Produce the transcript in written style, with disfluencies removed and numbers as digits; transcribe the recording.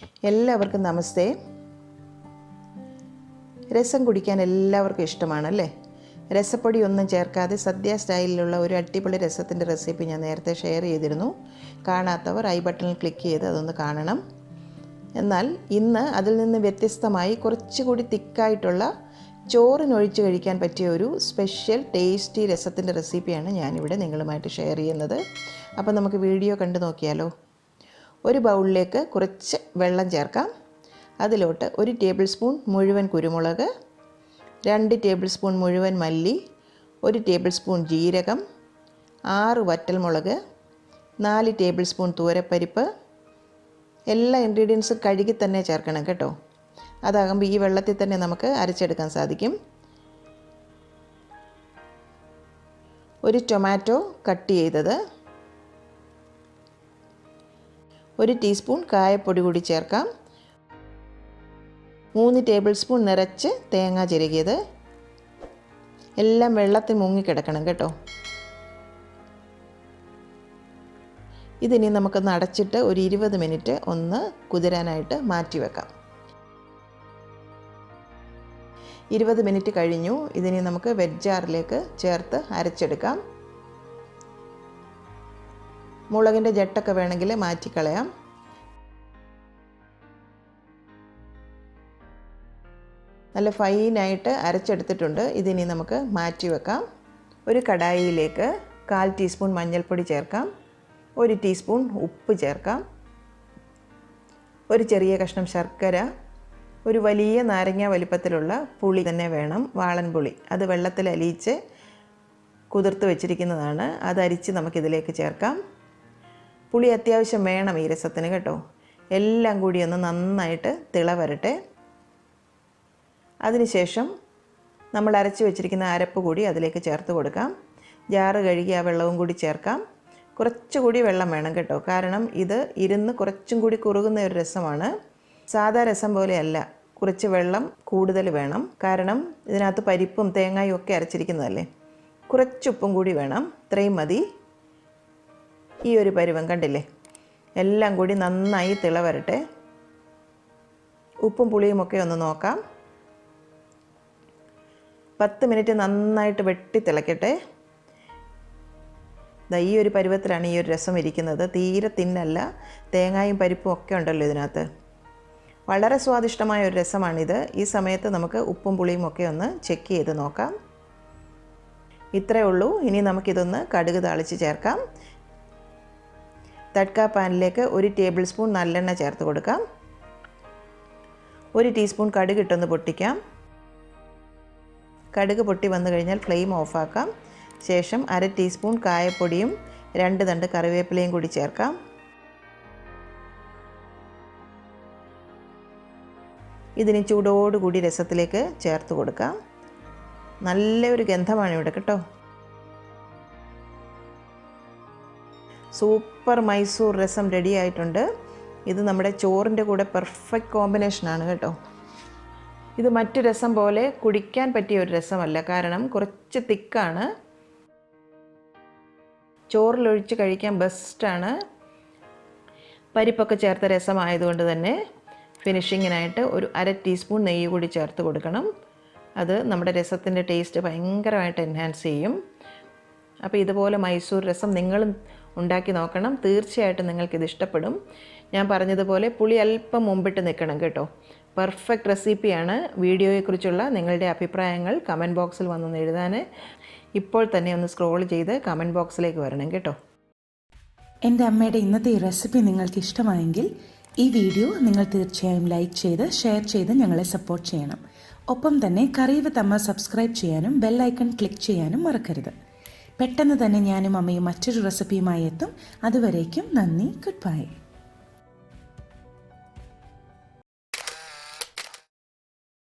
എല്ലാവർക്കും നമസ്തേ. രസം കുടിക്കാൻ എല്ലാവർക്കും ഇഷ്ടമാണല്ലേ? രസപ്പൊടി ഒന്നും ചേർക്കാതെ സദ്യ സ്റ്റൈലിലുള്ള ഒരു അടിപൊളി രസത്തിൻ്റെ റെസിപ്പി ഞാൻ നേരത്തെ ഷെയർ ചെയ്തിരുന്നു. കാണാത്തവർ ഐ ബട്ടണിൽ ക്ലിക്ക് ചെയ്ത് അതൊന്ന് കാണണം. എന്നാൽ ഇന്ന് അതിൽ നിന്ന് വ്യത്യസ്തമായി കുറച്ചുകൂടി തിക്കായിട്ടുള്ള ചോറിനൊഴിച്ച് കഴിക്കാൻ പറ്റിയ ഒരു സ്പെഷ്യൽ ടേസ്റ്റി രസത്തിൻ്റെ റെസിപ്പിയാണ് ഞാനിവിടെ നിങ്ങളുമായിട്ട് ഷെയർ ചെയ്യുന്നത്. അപ്പോൾ നമുക്ക് വീഡിയോ കണ്ടു നോക്കിയാലോ? ഒരു ബൗളിലേക്ക് കുറച്ച് വെള്ളം ചേർക്കാം. അതിലോട്ട് 1 ടേബിൾ സ്പൂൺ മുഴുവൻ കുരുമുളക്, 2 ടേബിൾ സ്പൂൺ മുഴുവൻ മല്ലി, 1 ടേബിൾ സ്പൂൺ ജീരകം, 6 വറ്റൽമുളക്, 4 ടേബിൾ സ്പൂൺ തൂരപ്പരിപ്പ്. എല്ലാ ഇൻഗ്രീഡിയൻസും കഴുകി തന്നെ ചേർക്കണം കേട്ടോ. അതാകുമ്പോൾ ഈ വെള്ളത്തിൽ തന്നെ നമുക്ക് അരച്ചെടുക്കാൻ സാധിക്കും. 1 ടൊമാറ്റോ കട്ട് ചെയ്തത്, 1 ടീസ്പൂൺ കായപ്പൊടി കൂടി ചേർക്കാം. 3 ടേബിൾ സ്പൂൺ നിറച്ച് തേങ്ങ ചിരകിയത്. എല്ലാം വെള്ളത്തിൽ മുങ്ങിക്കിടക്കണം കേട്ടോ. ഇതിനി നമുക്കൊന്ന് അടച്ചിട്ട് ഒരു 20 മിനിറ്റ് ഒന്ന് കുതിരാനായിട്ട് മാറ്റി വെക്കാം. 20 മിനിറ്റ് കഴിഞ്ഞു. ഇതിനി നമുക്ക് വെറ്റ് ജാറിലേക്ക് ചേർത്ത് അരച്ചെടുക്കാം. മുളകിൻ്റെ ജട്ടൊക്കെ വേണമെങ്കിൽ മാറ്റിക്കളയാം. നല്ല ഫൈനായിട്ട് അരച്ചെടുത്തിട്ടുണ്ട്. ഇതിനി നമുക്ക് മാറ്റി വെക്കാം. ഒരു കടായിയിലേക്ക് 1/4 ടീസ്പൂൺ മഞ്ഞൾപ്പൊടി ചേർക്കാം. 1 ടീസ്പൂൺ ഉപ്പ് ചേർക്കാം. ഒരു ചെറിയ കഷ്ണം ശർക്കര, ഒരു വലിയ നാരങ്ങ വലിപ്പത്തിലുള്ള പുളി തന്നെ വേണം, വാളൻ പുളി. അത് വെള്ളത്തിൽ അലിയിച്ച് കുതിർത്ത് വെച്ചിരിക്കുന്നതാണ്. അത് അരിച്ച് നമുക്കിതിലേക്ക് ചേർക്കാം. പുളി അത്യാവശ്യം വേണം ഈ രസത്തിന് കേട്ടോ. എല്ലാം കൂടി ഒന്ന് നന്നായിട്ട് തിള വരട്ടെ. അതിനുശേഷം നമ്മൾ അരച്ച് വെച്ചിരിക്കുന്ന അരപ്പ് കൂടി അതിലേക്ക് ചേർത്ത് കൊടുക്കാം. ജാറ് കഴുകി ആ വെള്ളവും കൂടി ചേർക്കാം. കുറച്ചുകൂടി വെള്ളം വേണം കേട്ടോ, കാരണം ഇത് ഇരുന്ന് കുറച്ചും കൂടി കുറുകുന്ന ഒരു രസമാണ്. സാധാ രസം പോലെയല്ല, കുറച്ച് വെള്ളം കൂടുതൽ വേണം. കാരണം ഇതിനകത്ത് പരിപ്പും തേങ്ങയും ഒക്കെ അരച്ചിരിക്കുന്നതല്ലേ. കുറച്ചുപ്പും കൂടി വേണം. ഇത്രയും മതി. ഈ ഒരു പരുവം കണ്ടില്ലേ? എല്ലാം കൂടി നന്നായി തിള വരട്ടെ. ഉപ്പും പുളിയും ഒക്കെ ഒന്ന് നോക്കാം. 10 മിനിറ്റ് നന്നായിട്ട് വെട്ടി തിളയ്ക്കട്ടെ. ഈ ഒരു പരുവത്തിലാണ് ഈ ഒരു രസം ഇരിക്കുന്നത്. തീരെ തിന്നല്ല. തേങ്ങയും പരിപ്പും ഒക്കെ ഉണ്ടല്ലോ ഇതിനകത്ത്. വളരെ സ്വാദിഷ്ടമായ ഒരു രസമാണിത്. ഈ സമയത്ത് നമുക്ക് ഉപ്പും പുളിയും ഒക്കെ ഒന്ന് ചെക്ക് ചെയ്ത് നോക്കാം. ഇത്രയേ ഉള്ളൂ. ഇനി നമുക്കിതൊന്ന് കടുക് താളിച്ച് ചേർക്കാം. തട്ക പാനിലേക്ക് 1 ടേബിൾ സ്പൂൺ നല്ലെണ്ണ ചേർത്ത് കൊടുക്കാം. 1 ടീസ്പൂൺ കടുക് ഇട്ടൊന്ന് പൊട്ടിക്കാം. കടുക് പൊട്ടി വന്നു കഴിഞ്ഞാൽ ഫ്ലെയിം ഓഫാക്കാം. ശേഷം 1/2 ടീസ്പൂൺ കായപ്പൊടിയും 2 തണ്ട് കറിവേപ്പിലയും കൂടി ചേർക്കാം. ഇതിന് ചൂടോടുകൂടി രസത്തിലേക്ക് ചേർത്ത് കൊടുക്കാം. നല്ലൊരു ഗന്ധമാണ് ഇവിടെ കേട്ടോ. സൂപ്പർ മൈസൂർ രസം റെഡി ആയിട്ടുണ്ട്. ഇത് നമ്മുടെ ചോറിൻ്റെ കൂടെ പെർഫെക്റ്റ് കോമ്പിനേഷനാണ് കേട്ടോ. ഇത് മറ്റു രസം പോലെ കുടിക്കാൻ പറ്റിയ ഒരു രസമല്ല, കാരണം കുറച്ച് തിക്കാണ്. ചോറിലൊഴിച്ച് കഴിക്കാൻ ബെസ്റ്റാണ്. പരിപ്പൊക്കെ ചേർത്ത രസമായതുകൊണ്ട് തന്നെ ഫിനിഷിങ്ങിനായിട്ട് ഒരു 1/2 ടീസ്പൂൺ നെയ്യ് കൂടി ചേർത്ത് കൊടുക്കണം. അത് നമ്മുടെ രസത്തിൻ്റെ ടേസ്റ്റ് ഭയങ്കരമായിട്ട് എൻഹാൻസ് ചെയ്യും. അപ്പോൾ ഇതുപോലെ മൈസൂർ രസം നിങ്ങളും ഉണ്ടാക്കി നോക്കണം. തീർച്ചയായിട്ടും നിങ്ങൾക്കിത് ഇഷ്ടപ്പെടും. ഞാൻ പറഞ്ഞതുപോലെ പുളി അല്പം മുമ്പിട്ട് നിൽക്കണം കേട്ടോ. പെർഫെക്റ്റ് റെസിപ്പിയാണ്. വീഡിയോയെക്കുറിച്ചുള്ള നിങ്ങളുടെ അഭിപ്രായങ്ങൾ കമൻറ്റ് ബോക്സിൽ വന്നൊന്ന് എഴുതാൻ ഇപ്പോൾ തന്നെ ഒന്ന് സ്ക്രോൾ ചെയ്ത് കമൻറ്റ് ബോക്സിലേക്ക് വരണം കേട്ടോ. എൻ്റെ അമ്മയുടെ ഇന്നത്തെ ഈ റെസിപ്പി നിങ്ങൾക്ക് ഇഷ്ടമായെങ്കിൽ ഈ വീഡിയോ നിങ്ങൾ തീർച്ചയായും ലൈക്ക് ചെയ്ത് ഷെയർ ചെയ്ത് ഞങ്ങളെ സപ്പോർട്ട് ചെയ്യണം. ഒപ്പം തന്നെ കറി വിത്ത് അമ്മ സബ്സ്ക്രൈബ് ചെയ്യാനും ബെൽ ഐക്കൺ ക്ലിക്ക് ചെയ്യാനും മറക്കരുത്. പെട്ടെന്ന് തന്നെ ഞാനും അമ്മയും മറ്റൊരു റെസിപ്പിയുമായി എത്തും. അതുവരേക്കും നന്ദി. Good bye.